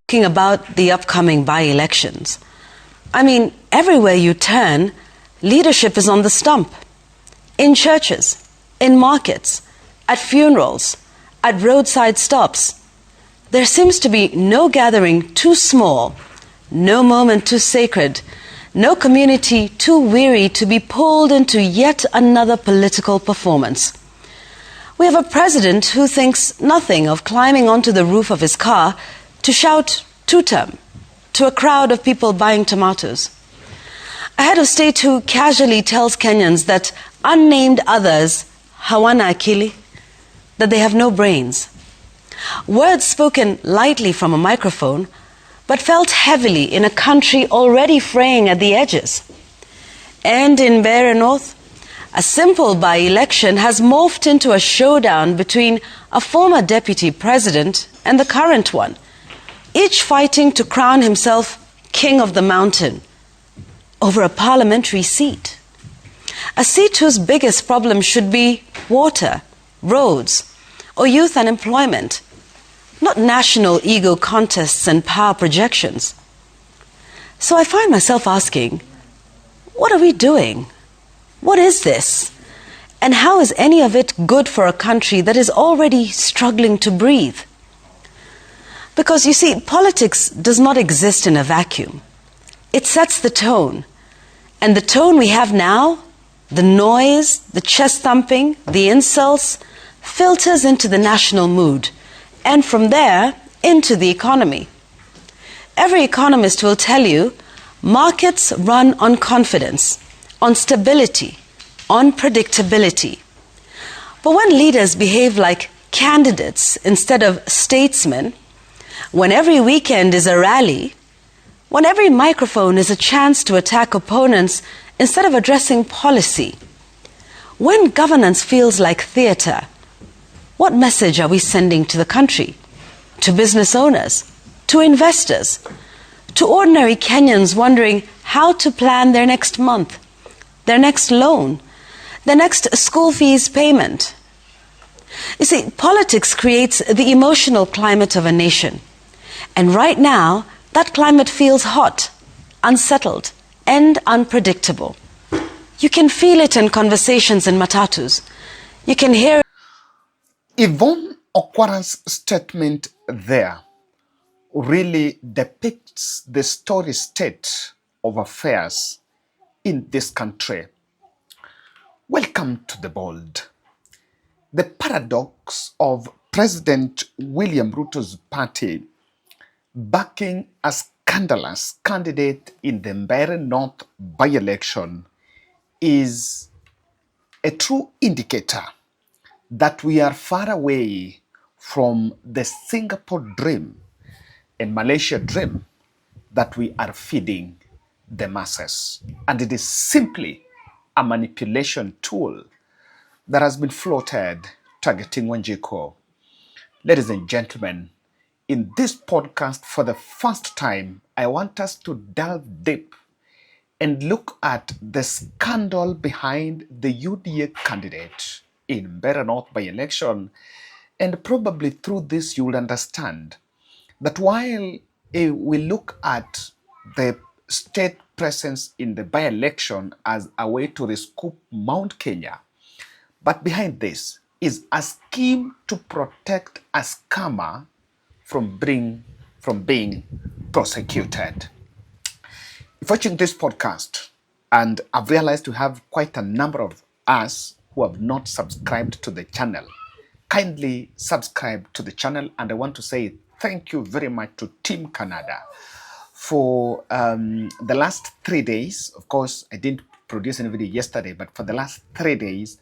Talking about the upcoming by-elections. I mean, everywhere you turn, leadership is on the stump. In churches, in markets, at funerals, at roadside stops. There seems to be no gathering too small, no moment too sacred, no community too weary to be pulled into yet another political performance. We have a president who thinks nothing of climbing onto the roof of his car to shout two-term to a crowd of people buying tomatoes. A head of state who casually tells Kenyans that unnamed others hawana akili, that they have no brains. Words spoken lightly from a microphone, but felt heavily in a country already fraying at the edges. And in Mbeere North, a simple by-election has morphed into a showdown between a former deputy president and the current one, each fighting to crown himself king of the mountain over a parliamentary seat. A seat whose biggest problem should be water, roads, or youth unemployment, not national ego contests and power projections. So I find myself asking, what are we doing? What is this? And how is any of it good for a country that is already struggling to breathe? Because you see, politics does not exist in a vacuum. It sets the tone. And the tone we have now, the noise, the chest thumping, the insults, filters into the national mood, and from there, into the economy. Every economist will tell you, markets run on confidence, on stability, on predictability. But when leaders behave like candidates instead of statesmen, when every weekend is a rally, when every microphone is a chance to attack opponents instead of addressing policy, when governance feels like theater, what message are we sending to the country, to business owners, to investors, to ordinary Kenyans wondering how to plan their next month, their next loan, their next school fees payment? You see, politics creates the emotional climate of a nation. And right now, that climate feels hot, unsettled, and unpredictable. You can feel it in conversations in matatus. You can hear Yvonne Okwara's statement there really depicts the story state of affairs in this country. Welcome to the bold. The paradox of President William Ruto's party backing a scandalous candidate in the Mbeere North by-election is a true indicator that we are far away from the Singapore dream and Malaysia dream that we are feeding the masses. And it is simply a manipulation tool that has been floated targeting Wanjiku. Ladies and gentlemen, in this podcast, for the first time, I want us to delve deep and look at the scandal behind the UDA candidate in Mbeere North by-election. And probably through this, you will understand that while we look at the state presence in the by-election as a way to rescoop Mount Kenya, but behind this is a scheme to protect a scammer from being prosecuted. If watching this podcast, and I've realized to have quite a number of us who have not subscribed to the channel, kindly subscribe to the channel. And I want to say thank you very much to Team Canada for the last 3 days. Of course, I didn't produce any video yesterday, but for the last 3 days,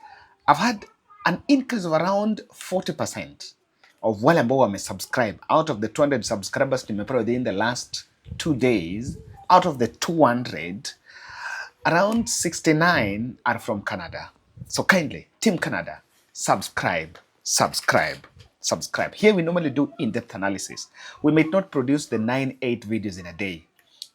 I've had an increase of around 40% of wale ambao wamesubscribe. Out of the 200 subscribers nimepewa within the last 2 days, out of the 200, around 69 are from Canada. So kindly, Team Canada, subscribe. Here we normally do in-depth analysis. We may not produce the 9-8 videos in a day,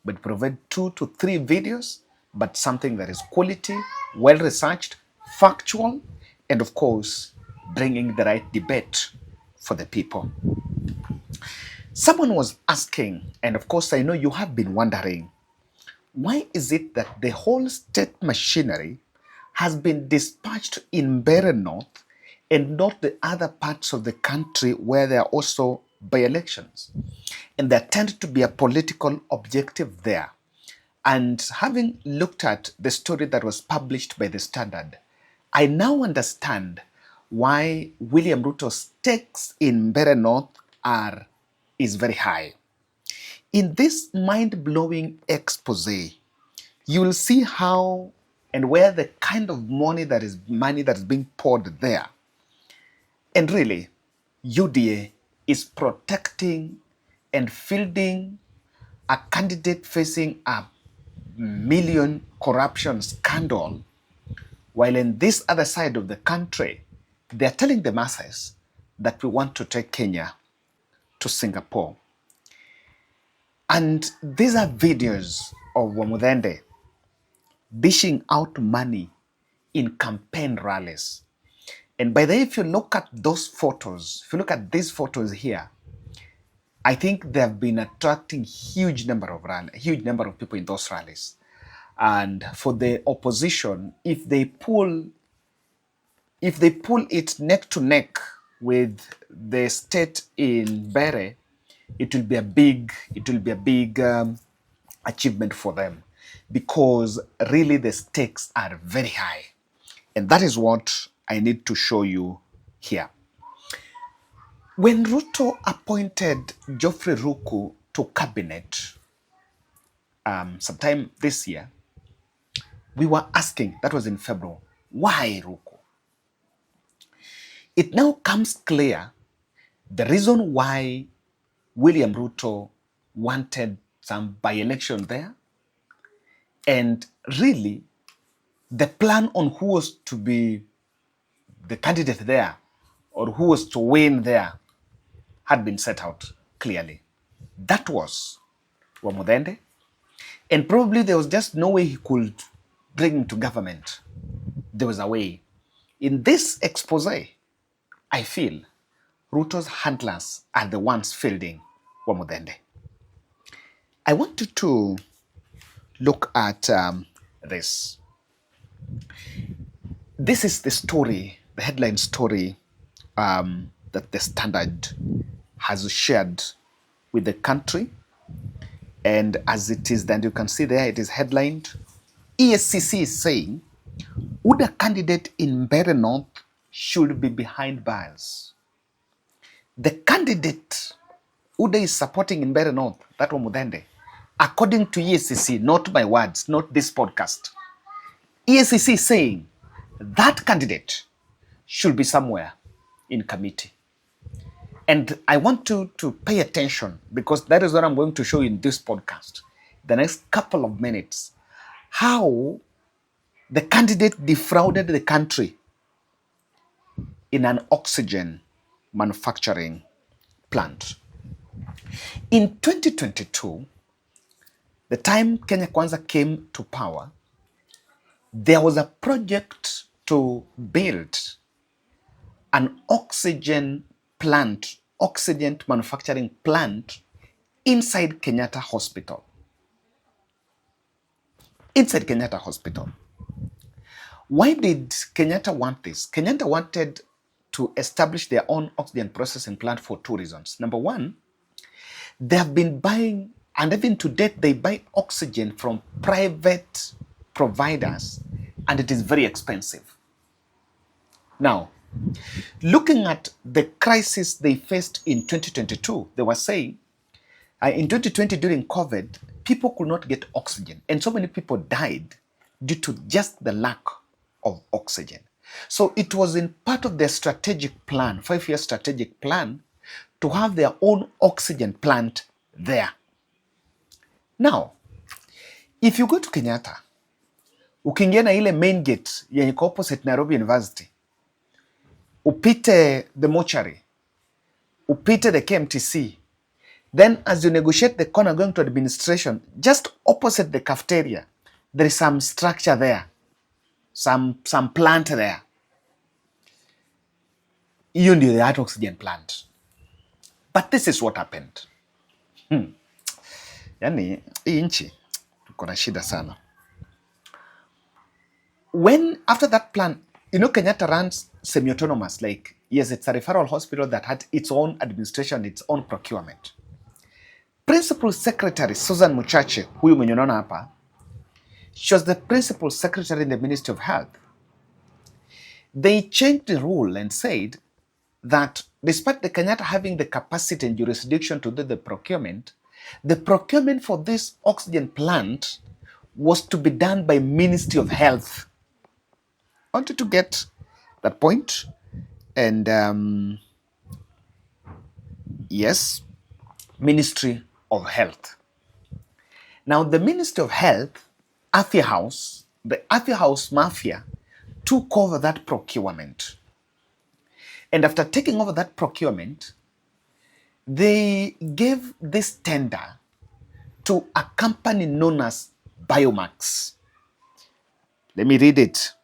but provide 2 to 3 videos, but something that is quality, well-researched, factual, and of course, bringing the right debate for the people. Someone was asking, and of course I know you have been wondering, why is it that the whole state machinery has been dispatched in Mbeere North and not the other parts of the country where there are also by-elections? And there tends to be a political objective there. And having looked at the story that was published by the Standard, I now understand why William Ruto's stakes in Mbeere North is very high. In this mind-blowing expose, you will see how and where the kind of money that is being poured there. And really, UDA is protecting and fielding a candidate facing a million corruption scandal, while in this other side of the country, they're telling the masses that we want to take Kenya to Singapore. And these are videos of Wamuthende dishing out money in campaign rallies. And by the way, if you look at those photos, if you look at these photos here, I think they have been attracting huge number of people in those rallies. And for the opposition, if they pull it neck to neck with the state in Mbeere, it will be a big achievement for them, because really the stakes are very high. And that is what I need to show you here. When Ruto appointed Geoffrey Ruku to cabinet sometime this year, we were asking, that was in February, why Ruku? It now comes clear the reason why William Ruto wanted some by-election there, and really the plan on who was to be the candidate there or who was to win there had been set out clearly. That was Wamuthende, and probably there was just no way he could bring him to government. There was a way. In this expose, I feel Ruto's handlers are the ones fielding Wamuthende. I want you to look at this. This is the story, the headline story that the Standard has shared with the country. And as it is, then you can see there, it is headlined, ESCC is saying, UDA candidate in Mbeere North should be behind bars. The candidate UDA is supporting in Mbeere North, that Wamuthende, according to ESCC, not my words, not this podcast, ESCC is saying that candidate should be somewhere in committee. And I want you to pay attention, because that is what I'm going to show you in this podcast, the next couple of minutes, how the candidate defrauded the country in an oxygen manufacturing plant. In 2022, the time Kenya Kwanza came to power, there was a project to build an oxygen manufacturing plant inside Kenyatta Hospital. Inside Kenyatta Hospital. Why did Kenyatta want this? Kenyatta wanted to establish their own oxygen processing plant for two reasons. Number one, they have been buying, and even to date, they buy oxygen from private providers, and it is very expensive. Now, looking at the crisis they faced in 2022, they were saying, in 2020 during COVID, people could not get oxygen, and so many people died due to just the lack of oxygen. So it was in part of their strategic plan, 5-year strategic plan, to have their own oxygen plant there. Now, if you go to Kenyatta, ukiingia na ile main gate yenye iko opposite Nairobi University, upite the mortuary, upite the KMTC, then as you negotiate the corner going to administration, just opposite the cafeteria, there is some structure there, some plant there. Hiyo ndio the oxygen plant. But this is what happened. Yani, hii nchi tuko na shida sana. When after that plan, Kenyatta runs semi-autonomous, like, yes, it's a referral hospital that had its own administration, its own procurement. Principal Secretary Susan Muchache, huyu mwenye unaona hapa, she was the principal secretary in the Ministry of Health. They changed the rule and said that despite the Kenyatta having the capacity and jurisdiction to do the procurement for this oxygen plant was to be done by Ministry of Health. I wanted to get that point. And yes, Ministry of Health. Now, the Ministry of Health, Afya House, the Afya House mafia took over that procurement. And after taking over that procurement, they gave this tender to a company known as Biomax. Let me read it.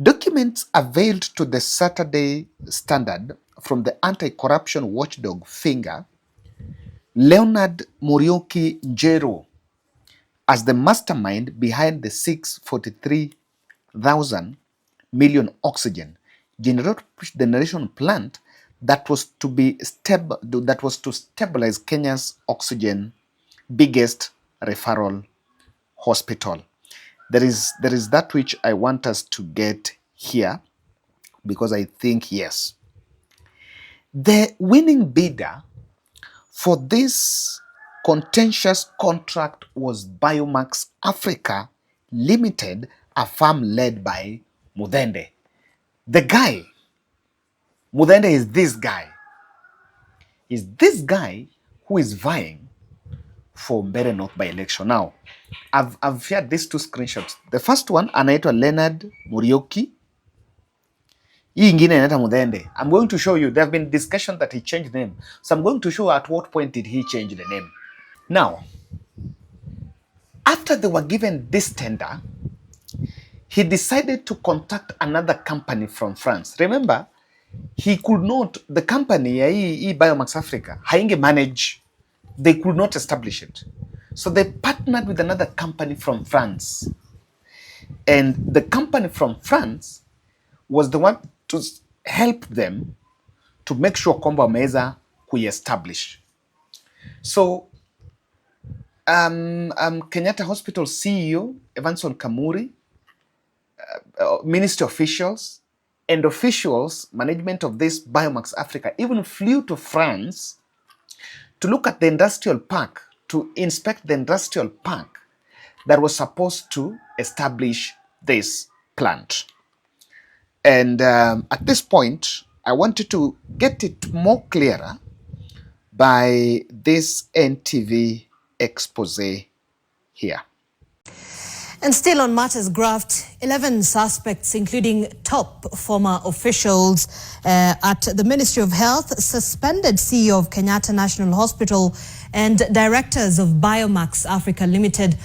Documents availed to the Saturday Standard from the anti-corruption watchdog Finger, Leonard Muriuki Njero, as the mastermind behind the 643,000 million oxygen generation plant that was to stabilize Kenya's oxygen biggest referral hospital. There is that which I want us to get here, because I think, yes, the winning bidder for this contentious contract was Biomax Africa Limited, a firm led by Wamuthende. The guy, Wamuthende, is this guy. Is this guy who is vying for Mbeere North by election. Now, I've shared these two screenshots. The first one, anaitwa Leonard Muriuki. Hii ingine anaitwa Wamuthende. I'm going to show you. There have been discussion that he changed the name. So I'm going to show at what point did he change the name. Now, after they were given this tender, he decided to contact another company from France. Remember, he could not, the company, Biomax Africa, hainge manage, they could not establish it. So they partnered with another company from France. And the company from France was the one to help them to make sure kwamba wameweza kuiestablish. So, Kenyatta Hospital CEO, Evanson Kamuri, ministry officials, and officials, management of this Biomax Africa, even flew to France to look at the industrial park, to inspect the industrial park that was supposed to establish this plant. And at this point, I wanted to get it more clearer by this NTV expose here. And still on matters graft, 11 suspects, including top former officials at the Ministry of Health, suspended CEO of Kenyatta National Hospital and directors of Biomax Africa Limited,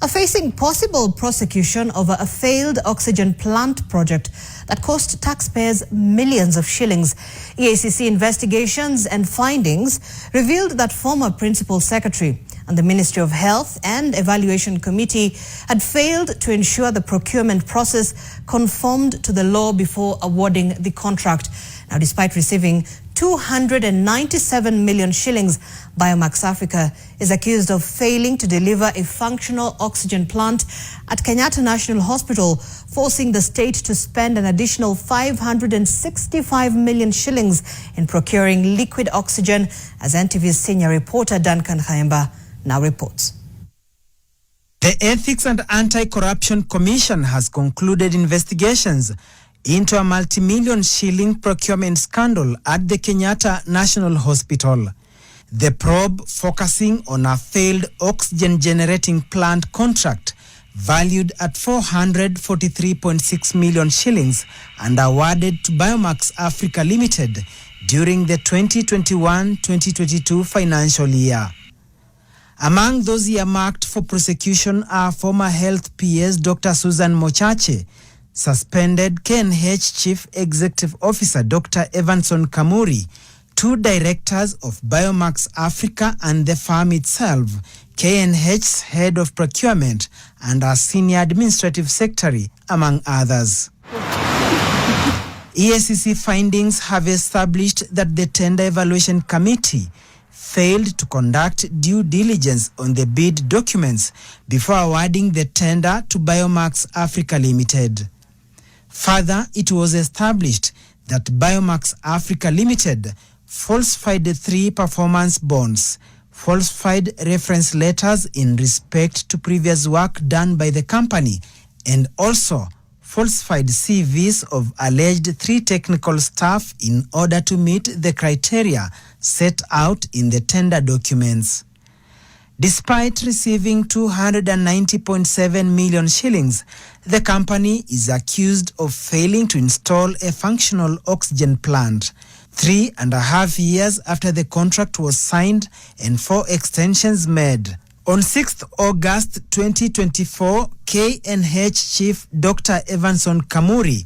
are facing possible prosecution over a failed oxygen plant project that cost taxpayers millions of shillings. EACC investigations and findings revealed that former Principal Secretary and the Ministry of Health and Evaluation Committee had failed to ensure the procurement process conformed to the law before awarding the contract. Now, despite receiving 297 million shillings, Biomax Africa is accused of failing to deliver a functional oxygen plant at Kenyatta National Hospital, forcing the state to spend an additional 565 million shillings in procuring liquid oxygen, as NTV's senior reporter Duncan Khaemba now reports. The Ethics and Anti-Corruption Commission has concluded investigations into a multi-million shilling procurement scandal at the Kenyatta National Hospital. The probe focusing on a failed oxygen generating plant contract valued at 443.6 million shillings and awarded to Biomax Africa Limited during the 2021-2022 financial year. Among those earmarked for prosecution are former Health PS Dr. Susan Mochache, suspended KNH Chief Executive Officer Dr. Evanson Kamuri, two directors of Biomax Africa and the firm itself, KNH's head of procurement and our senior administrative secretary, among others. EACC findings have established that the Tender Evaluation Committee failed to conduct due diligence on the bid documents before awarding the tender to Biomax Africa Limited. Further, it was established that Biomax Africa Limited falsified 3 performance bonds, falsified reference letters in respect to previous work done by the company, and also falsified CVs of alleged 3 technical staff in order to meet the criteria set out in the tender documents. Despite receiving 290.7 million shillings, the company is accused of failing to install a functional oxygen plant 3.5 years after the contract was signed and 4 extensions made. On 6th August 2024, KNH Chief Dr. Evanson Kamuri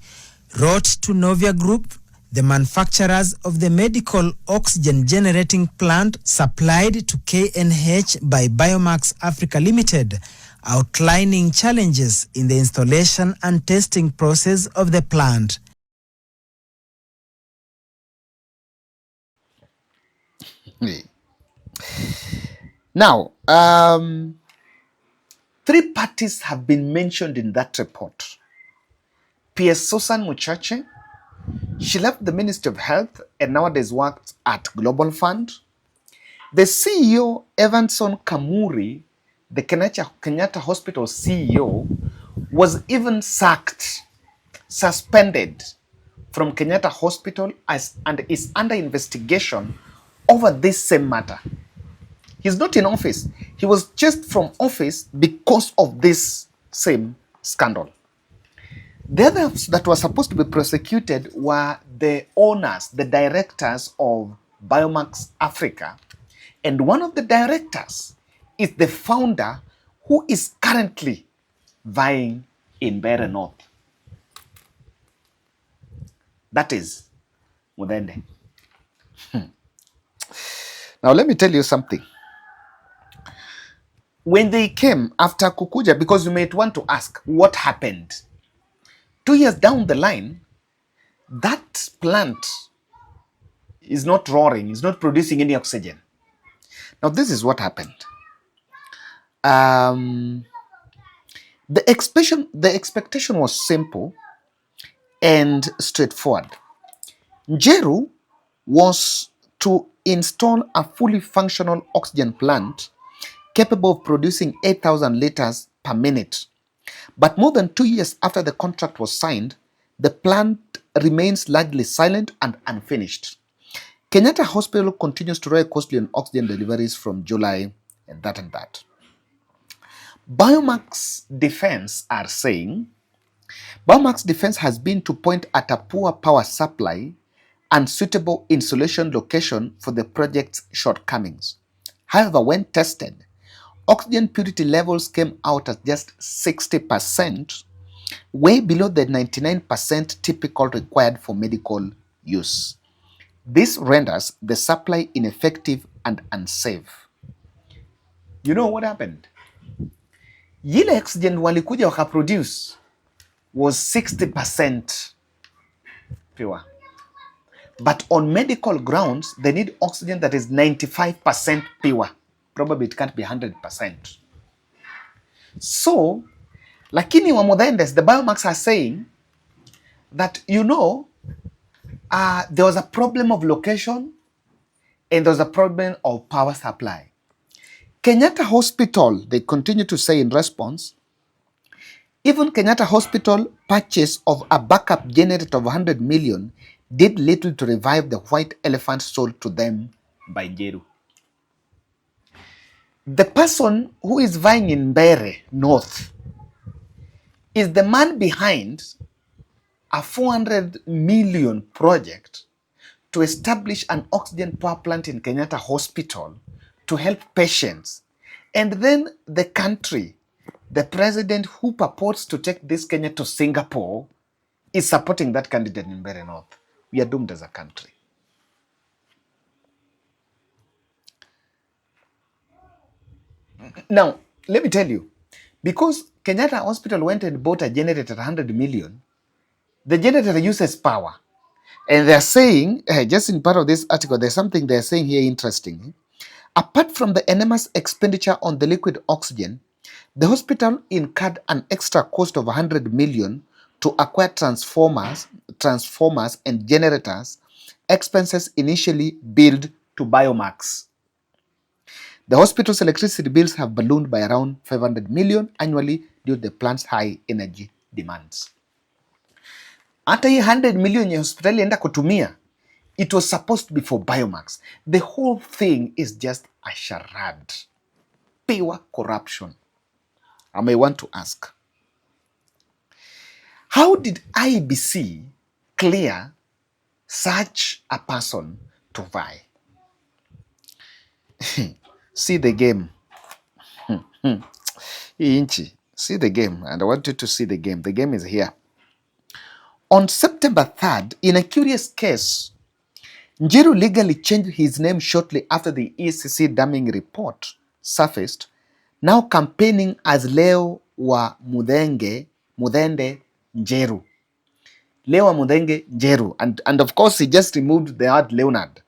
wrote to Novia Group, the manufacturers of the medical oxygen generating plant supplied to KNH by Biomax Africa Limited, outlining challenges in the installation and testing process of the plant. Now, 3 parties have been mentioned in that report. PS Susan Muchache, she left the Ministry of Health and nowadays works at Global Fund. The CEO, Evanson Kamuri, the Kenyatta Hospital CEO, was even sacked, suspended from Kenyatta Hospital and is under investigation over this same matter. He's not in office. He was just from office because of this same scandal. The others that were supposed to be prosecuted were the owners, the directors of Biomax Africa. And one of the directors is the founder who is currently vying in Mbeere North. That is Wamuthende. Now let me tell you something. When they came after Kukuja, because you might want to ask, what happened? 2 years down the line, that plant is not roaring, is not producing any oxygen. Now, this is what happened. The expectation was simple and straightforward. Njeru was to install a fully functional oxygen plant capable of producing 8,000 liters per minute. But more than 2 years after the contract was signed, the plant remains largely silent and unfinished. Kenyatta Hospital continues to rely costly on oxygen deliveries from July and that. Biomax Defense are saying, Biomax Defense has been to point at a poor power supply and suitable installation location for the project's shortcomings. However, when tested, oxygen purity levels came out at just 60%, way below the 99% typical required for medical use. This renders the supply ineffective and unsafe. You know what happened? Yile oxygen walikuja wakaproduce was 60% pure. But on medical grounds, they need oxygen that is 95% pure. Probably it can't be 100%. So, lakini Wamuthende, the Biomax are saying that, there was a problem of location and there was a problem of power supply. Kenyatta Hospital, they continue to say in response, even Kenyatta Hospital purchase of a backup generator of 100 million did little to revive the white elephant sold to them by Njeru. The person who is vying in Mbeere North is the man behind a 400 million project to establish an oxygen power plant in Kenyatta Hospital to help patients. And then the country, the president who purports to take this Kenya to Singapore, is supporting that candidate in Mbeere North. We are doomed as a country. Now, let me tell you, because Kenyatta Hospital went and bought a generator at 100 million, the generator uses power. And they're saying, just in part of this article, there's something they're saying here interesting. Apart from the enormous expenditure on the liquid oxygen, the hospital incurred an extra cost of 100 million to acquire transformers and generators, expenses initially billed to Biomax. The hospital's electricity bills have ballooned by around 500 million annually due to the plant's high energy demands. Hata hii 100 million ya hospitali enda kutumia, it was supposed to be for Biomax. The whole thing is just a charade. Pure corruption. I may want to ask, how did IBC clear such a person to vie? See the game. See the game, and I want you to see the game. The game is here. On September 3rd, in a curious case, Njiru legally changed his name shortly after the EACC damning report surfaced, now campaigning as Leo Wamuthende Njeru. Leo Wamuthende Njeru. And of course, he just removed the word Leonard.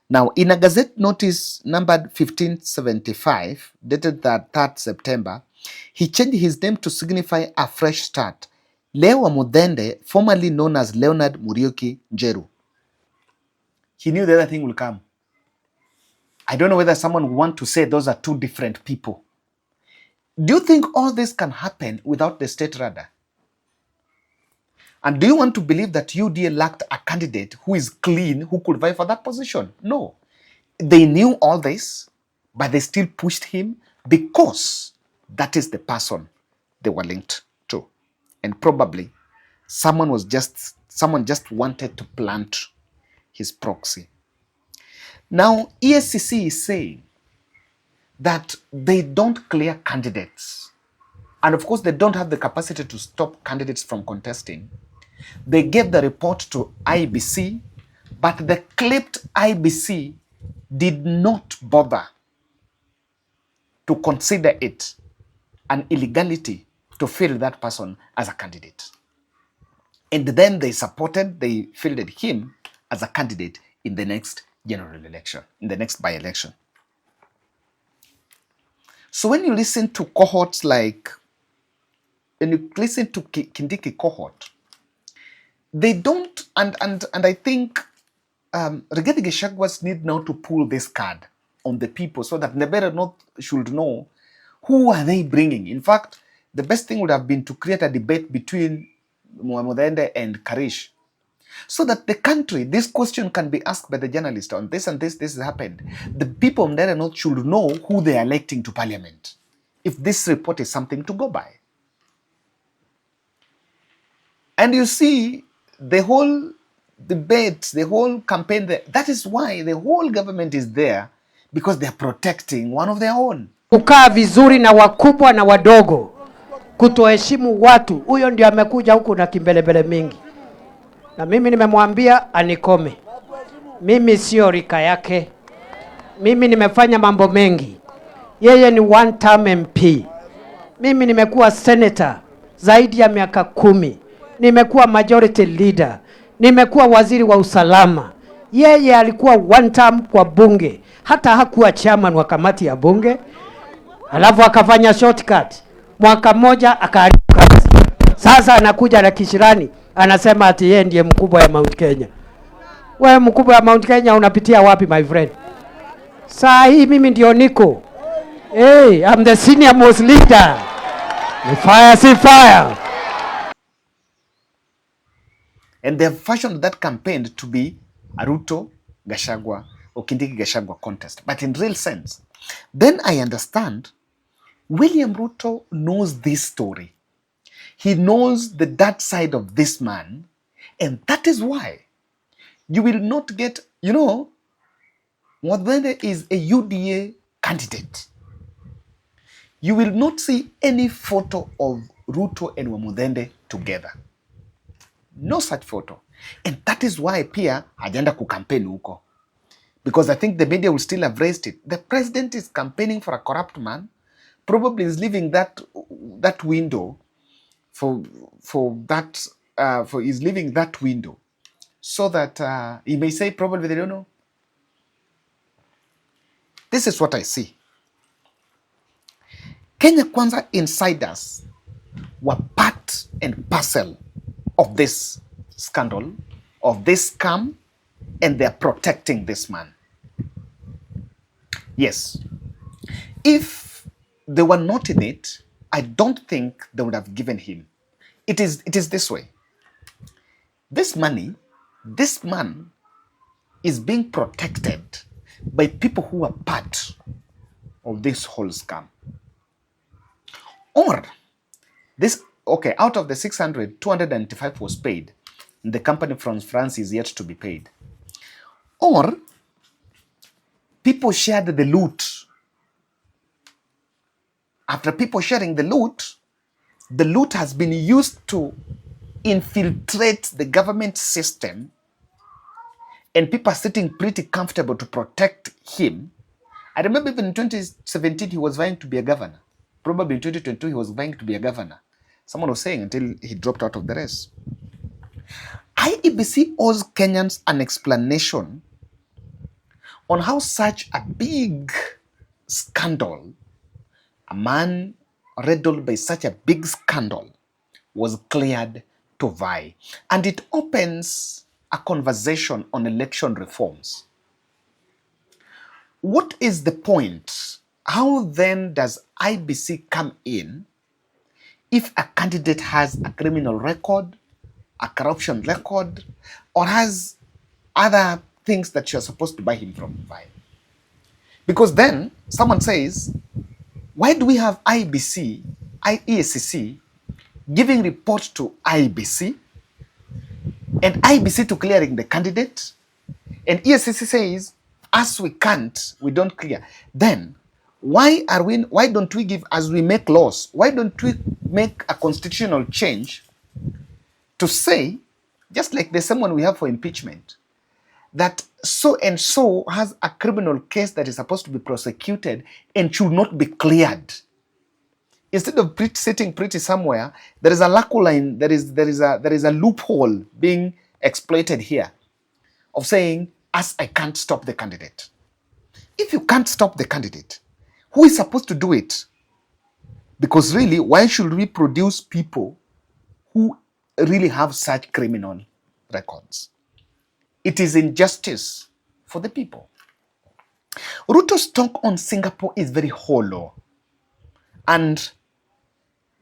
Now, in a Gazette notice numbered 1575, dated that 3rd September, he changed his name to signify a fresh start. Leo Wamuthende, formerly known as Leonard Muriuki Njeru. He knew the other thing will come. I don't know whether someone would want to say those are two different people. Do you think all this can happen without the state radar? And do you want to believe that UDA lacked a candidate who is clean, who could vie for that position? No. They knew all this, but they still pushed him because that is the person they were linked to. And probably someone just wanted to plant his proxy. Now, EACC is saying that they don't clear candidates. And of course, they don't have the capacity to stop candidates from contesting. They gave the report to IBC, but the clipped IBC did not bother to consider it an illegality to field that person as a candidate. And then they fielded him as a candidate in the next general election, in the next by-election. So when you listen to cohorts like, when you listen to Kindiki cohort, they don't, and I think Rigathi Gachagua need now to pull this card on the people so that Mbeere North should know who are they bringing. In fact, the best thing would have been to create a debate between Wamuthende and Karish, so that the country, this question can be asked by the journalist on this and this has happened. The people of Mbeere North should know who they are electing to parliament, if this report is something to go by. And you see, the whole debate, the whole campaign, that is why the whole government is there, because they are protecting one of their own. Kukaa vizuri na wakubwa na wadogo, kutoheshimu watu, huyo ndio amekuja huku na kimbelebele mingi. Na mimi nimemwambia anikome. Mimi sio rika yake. Mimi nimefanya mambo mengi. Yeye ni one term MP. Mimi nimekuwa senator zaidi ya miaka 10. Nimekuwa majority leader. Nimekuwa waziri wa usalama. Yeye alikuwa one term kwa bunge. Hata hakuwa chairman wa kamati ya bunge. Alafu akafanya shortcut. Mwaka mmoja akaharibu kazi. Sasa anakuja na kishirani. Anasema ati yeye ndiye mkubwa ya Mount Kenya. Wewe mkubwa ya Mount Kenya unapitia wapi my friend? Saa hii mimi ndio niko. Hey, I'm the senior most leader. The fire, see fire. And they have fashioned that campaign to be a Ruto, Gachagua, or Kindiki Gachagua contest. But in real sense, then I understand William Ruto knows this story. He knows the dark side of this man. And that is why you will not get, Wamuthende is a UDA candidate. You will not see any photo of Ruto and Wamuthende together. No such photo. And that is why pia hajaenda kukampeni huko. Because I think the media will still have raised it. The president is campaigning for a corrupt man probably is leaving that window for he's leaving that window so that he may say probably they don't know. This is what I see. Kenya Kwanza insiders were part and parcel of this scandal, of this scam, and they're protecting this man. Yes. If they were not in it, I don't think they would have given him. It is this way. This money, this man is being protected by people who are part of this whole scam. Or this, okay, out of the 600, 295 was paid. The company from France is yet to be paid. Or people shared the loot. After people sharing the loot has been used to infiltrate the government system, and people are sitting pretty comfortable to protect him. I remember even in 2017 he was vying to be a governor. Probably in 2022 he was vying to be a governor. Someone was saying until he dropped out of the race. IEBC owes Kenyans an explanation on how such a big scandal, a man riddled by such a big scandal, was cleared to vie. And it opens a conversation on election reforms. What is the point? How then does IEBC come in if a candidate has a criminal record, a corruption record, or has other things that you're supposed to buy him from vying? Because then someone says, why do we have EACC giving report to IEBC and IEBC to clearing the candidate? And EACC says, as we can't, we don't clear. Then why don't we give, as we make laws, why don't we make a constitutional change to say, just like the same one we have for impeachment, that so and so has a criminal case that is supposed to be prosecuted and should not be cleared. Instead of sitting pretty somewhere, there is a laculine, there is a loophole being exploited here of saying, as I can't stop the candidate. If you can't stop the candidate, who is supposed to do it? Because really, why should we produce people who really have such criminal records? It is injustice for the people. Ruto's talk on Singapore is very hollow. And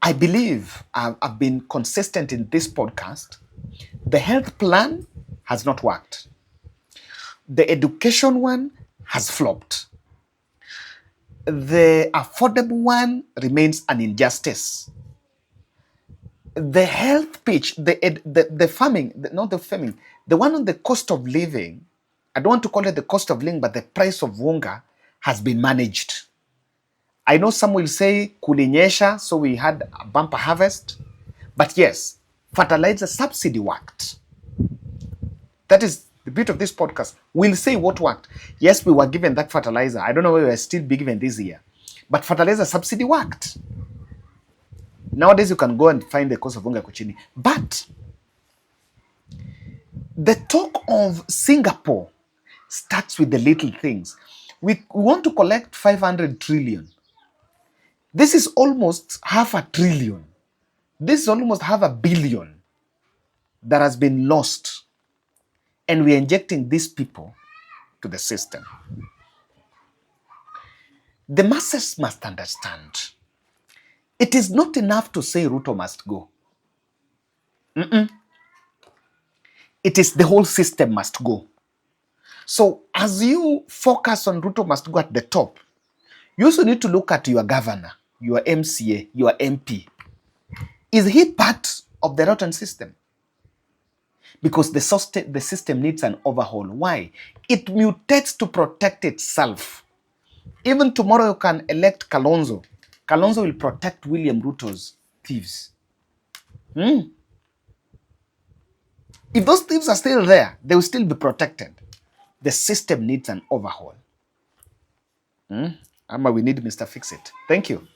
I believe I've been consistent in this podcast. The health plan has not worked. The education one has flopped. The affordable one remains an injustice. The health pitch, the farming, not the farming, the one on the cost of living, I don't want to call it the cost of living, but the price of wonga has been managed. I know some will say kulinyesha, so we had a bumper harvest. But yes, fertilizer subsidy worked. That is the beauty of this podcast. We'll say what worked. Yes, we were given that fertilizer. I don't know whether we are still be given this year. But fertilizer subsidy worked. Nowadays, you can go and find the cost of wonga kuchini. But the talk of Singapore starts with the little things. We want to collect 500 trillion. This is almost half a trillion. This is almost half a billion that has been lost. And we're injecting these people to the system. The masses must understand. It is not enough to say Ruto must go. It is the whole system must go. So as you focus on Ruto must go at the top, you also need to look at your governor, your MCA, your MP. Is he part of the rotten system? Because the system needs an overhaul. Why? It mutates to protect itself. Even tomorrow you can elect Kalonzo. Kalonzo will protect William Ruto's thieves. If those thieves are still there, they will still be protected. The system needs an overhaul. We need Mr. Fix-It. Thank you.